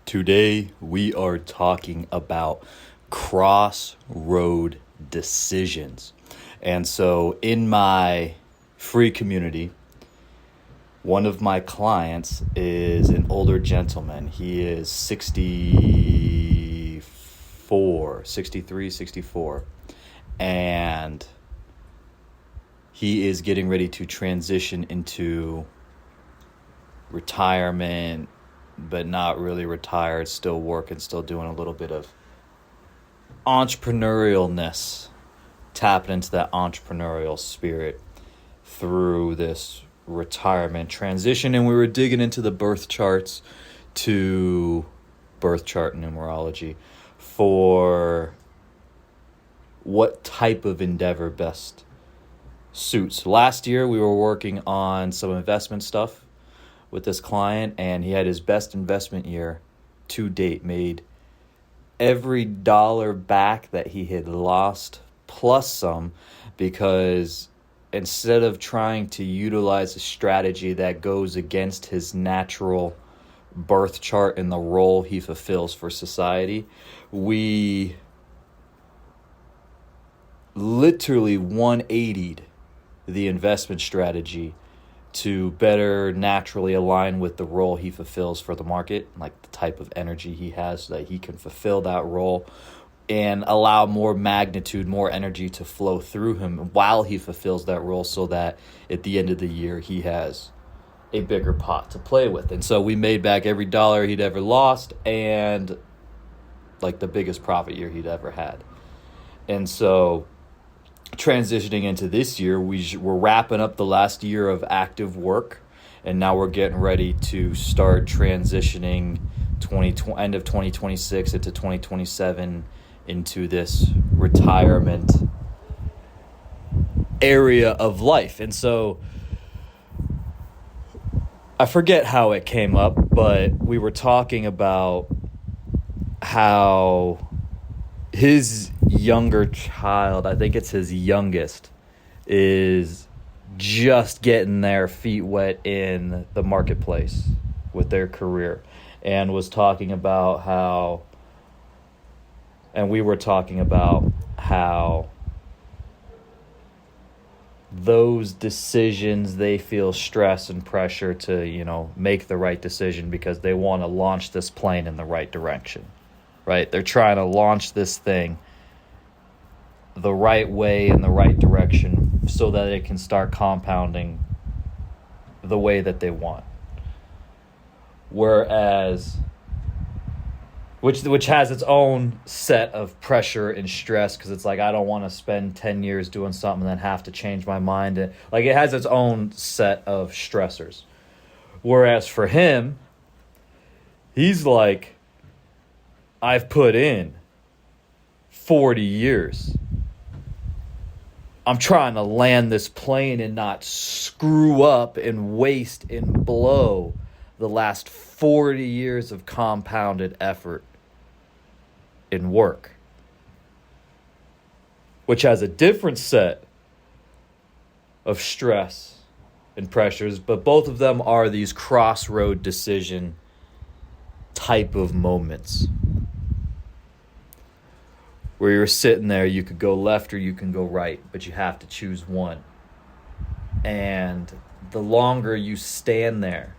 Today we are talking about crossroad decisions. And so in my free community, one of my clients is an older gentleman. He is 64. And he is getting ready to transition into retirement, but not really retired, still working, still doing a little bit of entrepreneurialness, tapping into that entrepreneurial spirit through this retirement transition. And we were digging into the birth charts to birth chart numerology for what type of endeavor best suits. Last year we were working on some investment stuff with this client, and he had his best investment year to date, made every dollar back that he had lost plus some, because instead of trying to utilize a strategy that goes against his natural birth chart and the role he fulfills for society, we literally 180'd the investment strategy to better naturally align with the role he fulfills for the market, like the type of energy he has, so that he can fulfill that role and allow more magnitude, more energy to flow through him while he fulfills that role, so that at the end of the year he has a bigger pot to play with. And so we made back every dollar he'd ever lost, and like the biggest profit year he'd ever had. And so transitioning into this year, we're wrapping up the last year of active work, and now we're getting ready to start transitioning end of 2026 into 2027 into this retirement area of life. And so I forget how it came up, but we were talking about how his younger child, I think it's his youngest, is just getting their feet wet in the marketplace with their career, and was talking about how, and we were talking about how those decisions, they feel stress and pressure to, make the right decision because they want to launch this plane in the right direction, right? They're trying to launch this thing the right way in the right direction so that it can start compounding the way that they want. Whereas, which has its own set of pressure and stress, because it's like, I don't want to spend 10 years doing something and then have to change my mind. And like, it has its own set of stressors. Whereas for him, he's like, I've put in 40 years. I'm trying to land this plane and not screw up and waste and blow the last 40 years of compounded effort in work, which has a different set of stress and pressures, but both of them are these crossroad decision type of moments where you're sitting there, you could go left or you can go right, but you have to choose one. And the longer you stand there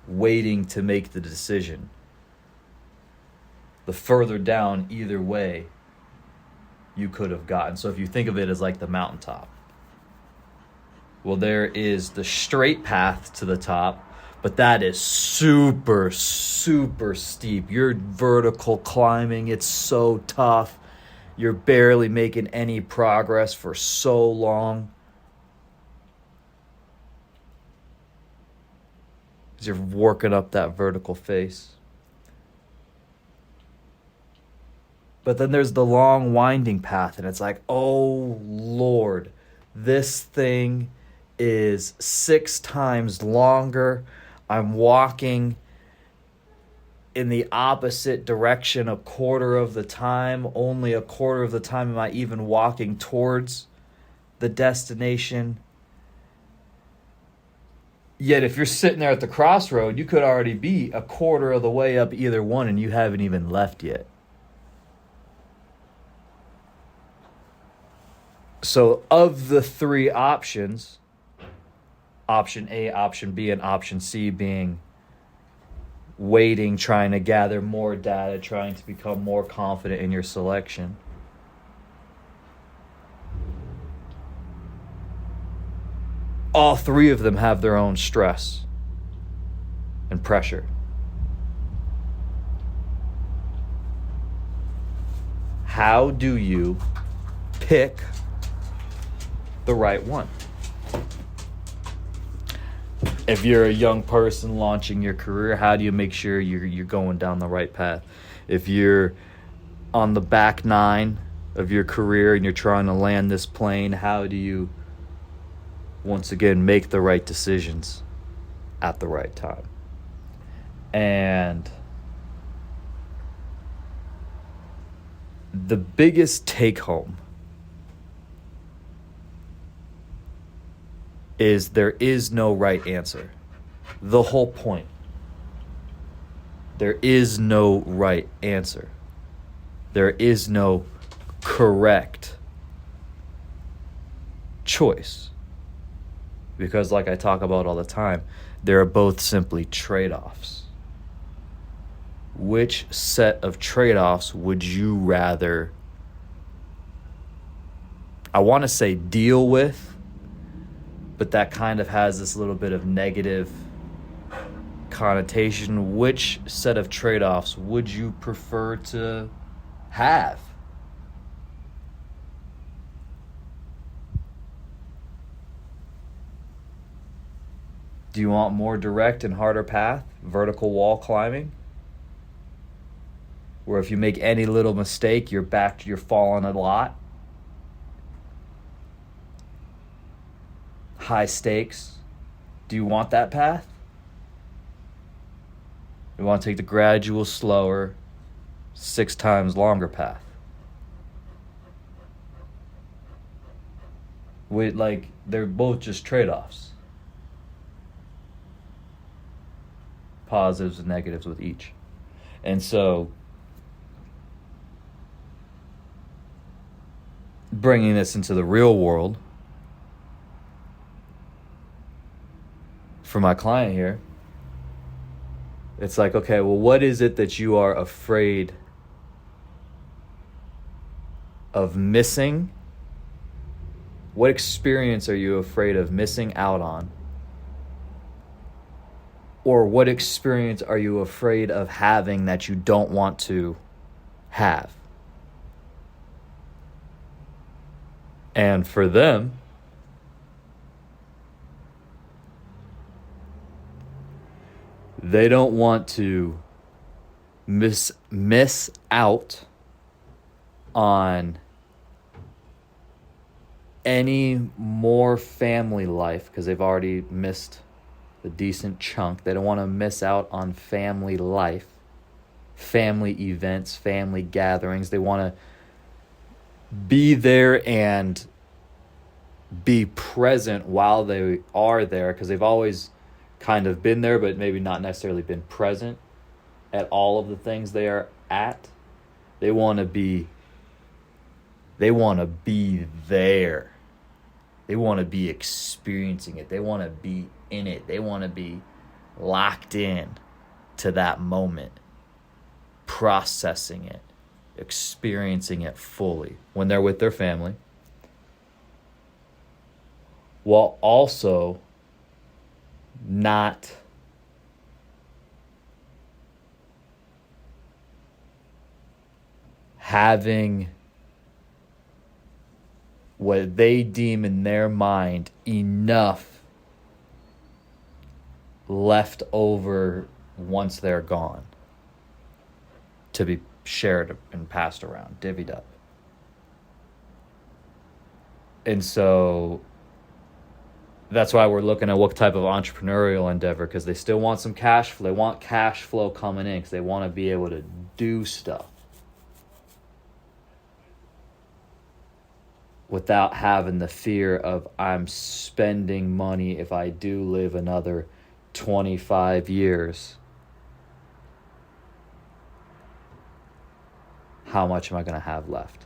waiting to make the decision, the further down either way you could have gotten. So if you think of it as like the mountaintop, well, there is the straight path to the top, but that is super, super steep. You're vertical climbing. It's so tough. You're barely making any progress for so long, because you're working up that vertical face. But then there's the long winding path, and it's like, oh Lord, this thing is 6 times longer. I'm walking in the opposite direction a quarter of the time. Only a quarter of the time am I even walking towards the destination. Yet if you're sitting there at the crossroad, you could already be a quarter of the way up either one and you haven't even left yet. So of the three options, option A, option B, and option C being waiting, trying to gather more data, trying to become more confident in your selection, all three of them have their own stress and pressure. How do you pick the right one? If you're a young person launching your career, how do you make sure you're going down the right path? If you're on the back nine of your career and you're trying to land this plane, how do you once again make the right decisions at the right time? And the biggest take home is there is no right answer. The whole point. There is no right answer. There is no correct choice. Because like I talk about all the time, they're both simply trade-offs. Which set of trade-offs would you rather, I want to say deal with, but that kind of has this little bit of negative connotation. Which set of trade-offs would you prefer to have? Do you want more direct and harder path, vertical wall climbing, where if you make any little mistake, you're falling a lot? High stakes. Do you want that path? You want to take the gradual, slower, 6 times longer path? They're both just trade-offs. Positives and negatives with each. And so, bringing this into the real world, for my client here, it's like, okay, well, what is it that you are afraid of missing? What experience are you afraid of missing out on? Or what experience are you afraid of having that you don't want to have? And for them, they don't want to miss out on any more family life because they've already missed a decent chunk. They don't want to miss out on family life, family events, family gatherings. They want to be there and be present while they are there because they've always kind of been there, but maybe not necessarily been present at all of the things they are at. They want to be there. They want to be experiencing it. They want to be in it. They want to be locked in to that moment, processing it, experiencing it fully when they're with their family, while also not having what they deem in their mind enough left over once they're gone to be shared and passed around, divvied up. And so that's why we're looking at what type of entrepreneurial endeavor, because they still want some cash flow. They want cash flow coming in because they want to be able to do stuff without having the fear of I'm spending money if I do live another 25 years. How much am I going to have left?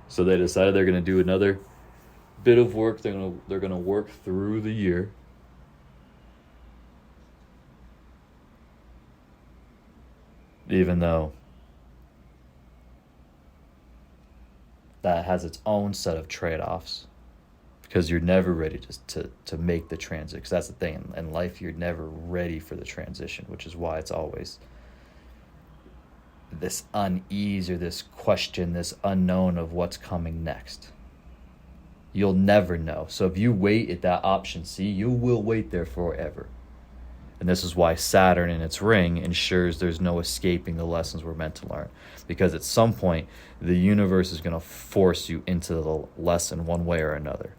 So they decided they're going to do another bit of work. They're going to work through the year. Even though that has its own set of trade-offs, because you're never ready to make the transition. Because that's the thing in life, you're never ready for the transition, which is why it's always this unease or this question, this unknown of what's coming next. You'll never know. So if you wait at that option C, you will wait there forever. And this is why Saturn in its ring ensures there's no escaping the lessons we're meant to learn. Because at some point, the universe is going to force you into the lesson one way or another.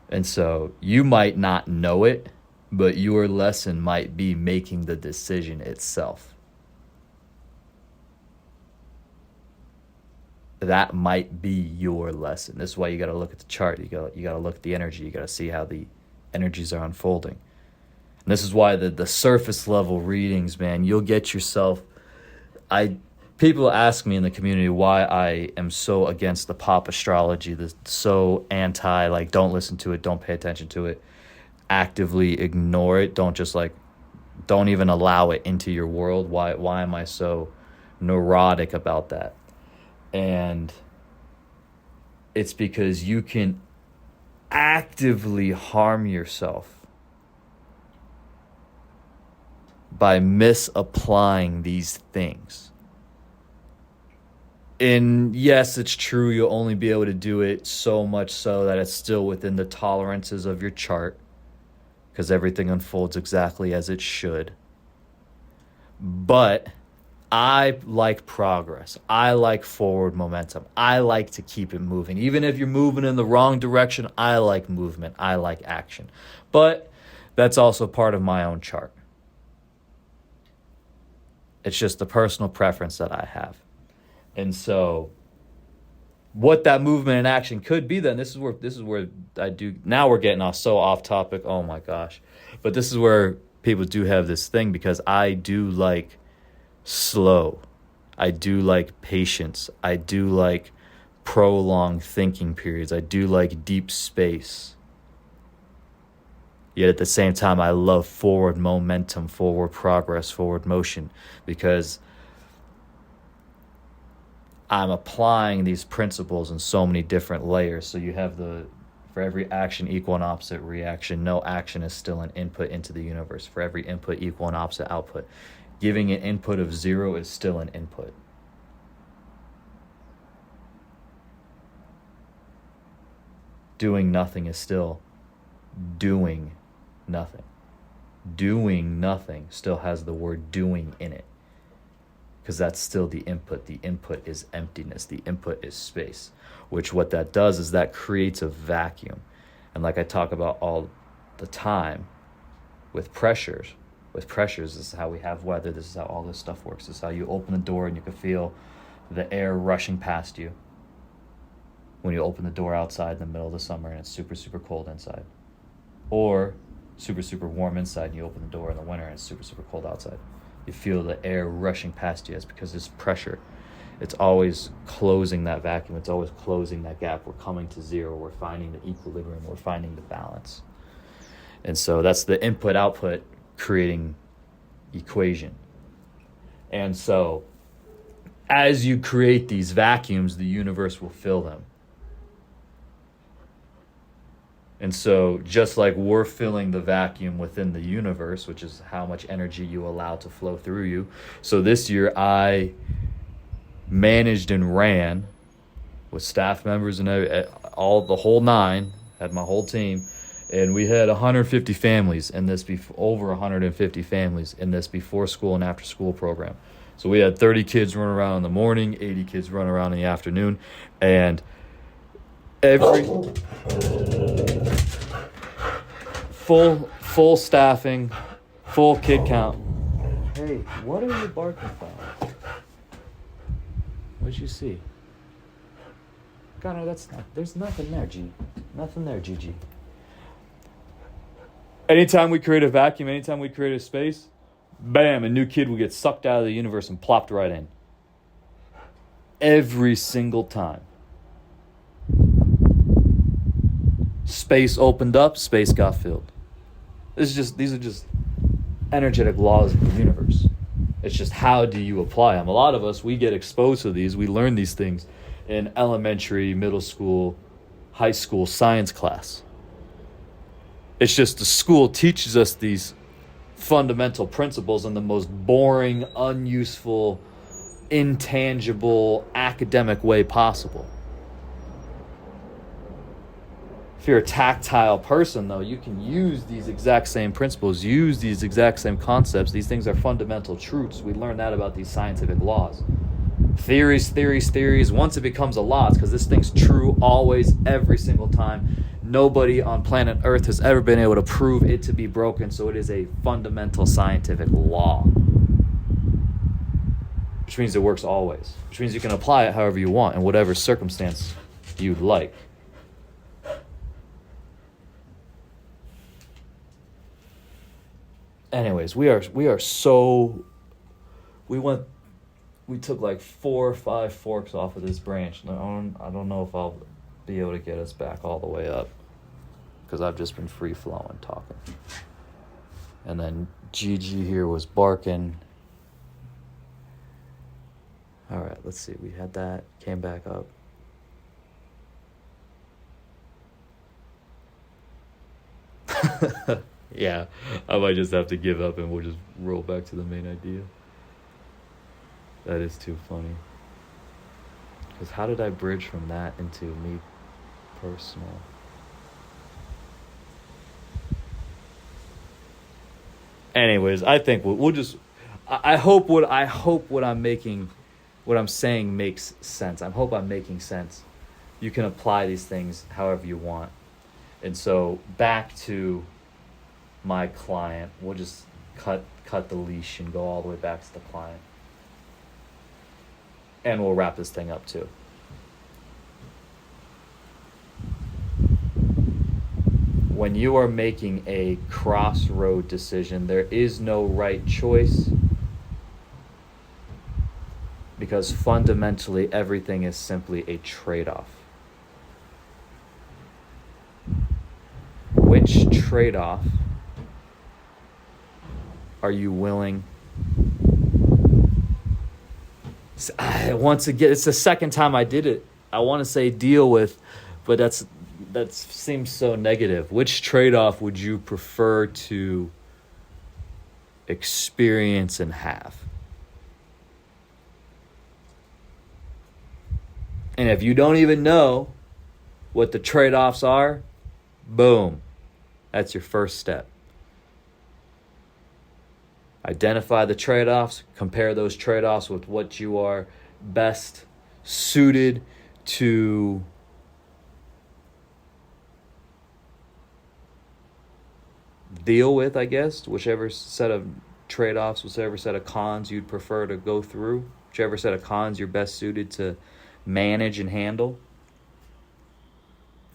And so you might not know it, but your lesson might be making the decision itself. That might be your lesson. This is why you got to look at the chart. You got to look at the energy. You got to see how the energies are unfolding. And this is why the surface level readings, man, you'll get yourself. People ask me in the community why I am so against the pop astrology, so anti, like, don't listen to it, don't pay attention to it, actively ignore it, don't even allow it into your world. Why am I so neurotic about that? And it's because you can actively harm yourself by misapplying these things. And yes, it's true, you'll only be able to do it so much so that it's still within the tolerances of your chart, because everything unfolds exactly as it should. But I like progress. I like forward momentum. I like to keep it moving. Even if you're moving in the wrong direction, I like movement. I like action. But that's also part of my own chart. It's just the personal preference that I have. And so what that movement and action could be then, this is where I do, now we're getting off topic. Oh my gosh. But this is where people do have this thing, because I do like slow. I do like patience. I do like prolonged thinking periods. I do like deep space. Yet at the same time, I love forward momentum, forward progress, forward motion, because I'm applying these principles in so many different layers. So you have for every action, equal and opposite reaction. No action is still an input into the universe. For every input, equal and opposite output. Giving an input of 0 is still an input. Doing nothing is still doing nothing. Doing nothing still has the word doing in it, because that's still the input. The input is emptiness. The input is space, which what that does is that creates a vacuum. And like I talk about all the time with pressures, this is how we have weather. This is how all this stuff works. This is how you open the door and you can feel the air rushing past you when you open the door outside in the middle of the summer and it's super, super cold inside. Or super, super warm inside and you open the door in the winter and it's super, super cold outside. You feel the air rushing past you. It's because it's pressure. It's always closing that vacuum. It's always closing that gap. We're coming to 0. We're finding the equilibrium. We're finding the balance. And so that's the input-output creating equation. And so as you create these vacuums, the universe will fill them. And so just like we're filling the vacuum within the universe, which is how much energy you allow to flow through you. So this year I managed and ran with staff members and the whole 9, had my whole team. And we had 150 families in this, over 150 families in this before school and after school program. So we had 30 kids run around in the morning, 80 kids run around in the afternoon. And full staffing, full kid count. Hey, what are you barking about? What'd you see? God, no, there's nothing there, G. Nothing there, GG. Anytime we create a vacuum, anytime we create a space, bam, a new kid will get sucked out of the universe and plopped right in. Every single time. Space opened up, space got filled. These are just energetic laws of the universe. It's just how do you apply them? A lot of us, we get exposed to these. We learn these things in elementary, middle school, high school science class. It's just the school teaches us these fundamental principles in the most boring, unuseful, intangible, academic way possible. If you're a tactile person, though, you can use these exact same principles, use these exact same concepts. These things are fundamental truths. We learn that about these scientific laws. Theories. Once it becomes a law, it's because this thing's true always, every single time. Nobody on planet Earth has ever been able to prove it to be broken, so it is a fundamental scientific law. Which means it works always. Which means you can apply it however you want in whatever circumstance you'd like. Anyways, we took like 4 or 5 forks off of this branch. I don't know if I'll be able to get us back all the way up because I've just been free flowing talking. And then Gigi here was barking. All right, let's see. We had that, came back up. Yeah, I might just have to give up and we'll just roll back to the main idea. That is too funny. Because how did I bridge from that into me personal? Anyways, I think we'll just. I hope what I'm saying makes sense. I hope I'm making sense. You can apply these things however you want. And so back to my client, we'll just cut the leash and go all the way back to the client. And we'll wrap this thing up too. When you are making a crossroad decision, there is no right choice because fundamentally everything is simply a trade-off. Which trade-off are you willing? Once again, it's the second time I did it. I want to say deal with, but that seems so negative. Which trade-off would you prefer to experience and have? And if you don't even know what the trade-offs are, boom, that's your first step. Identify the trade-offs, compare those trade-offs with what you are best suited to deal with, I guess, whichever set of trade-offs, whichever set of cons you'd prefer to go through, whichever set of cons you're best suited to manage and handle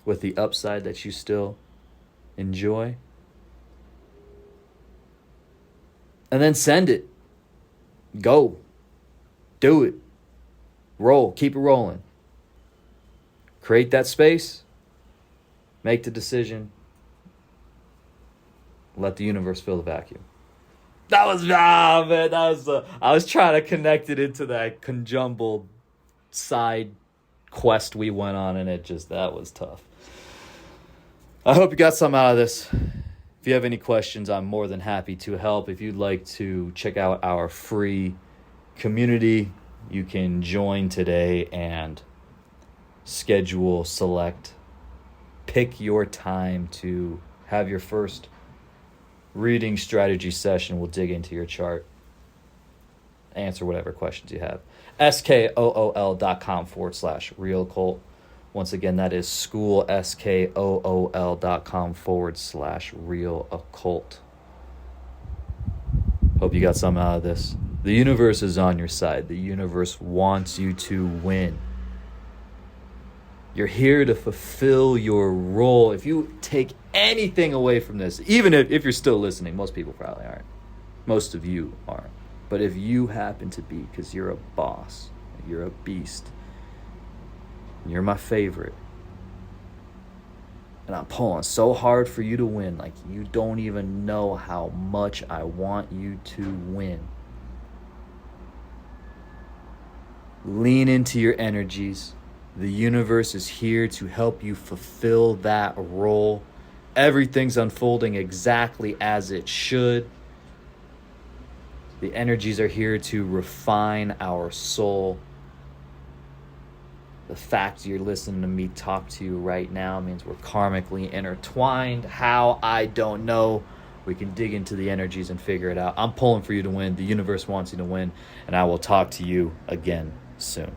with the upside that you still enjoy. And then send it. Go. Do it. Roll. Keep it rolling. Create that space. Make the decision. Let the universe fill the vacuum. I was trying to connect it into that conjumbled side quest we went on, and that was tough. I hope you got something out of this. If you have any questions, I'm more than happy to help. If you'd like to check out our free community, you can join today and pick your time to have your first reading strategy session. We'll dig into your chart, answer whatever questions you have. SKOOL.com/real cult. Once again, that is school.com/real occult. Hope you got something out of this. The universe is on your side. The universe wants you to win. You're here to fulfill your role. If you take anything away from this, even if you're still listening, most people probably aren't. Most of you aren't. But if you happen to be, because you're a boss, you're a beast, you're my favorite, and I'm pulling so hard for you to win, like you don't even know how much I want you to win. Lean into your energies. The universe is here to help you fulfill that role. Everything's unfolding exactly as it should. The energies are here to refine our soul. The fact you're listening to me talk to you right now means we're karmically intertwined. How? I don't know. We can dig into the energies and figure it out. I'm pulling for you to win. The universe wants you to win. And I will talk to you again soon.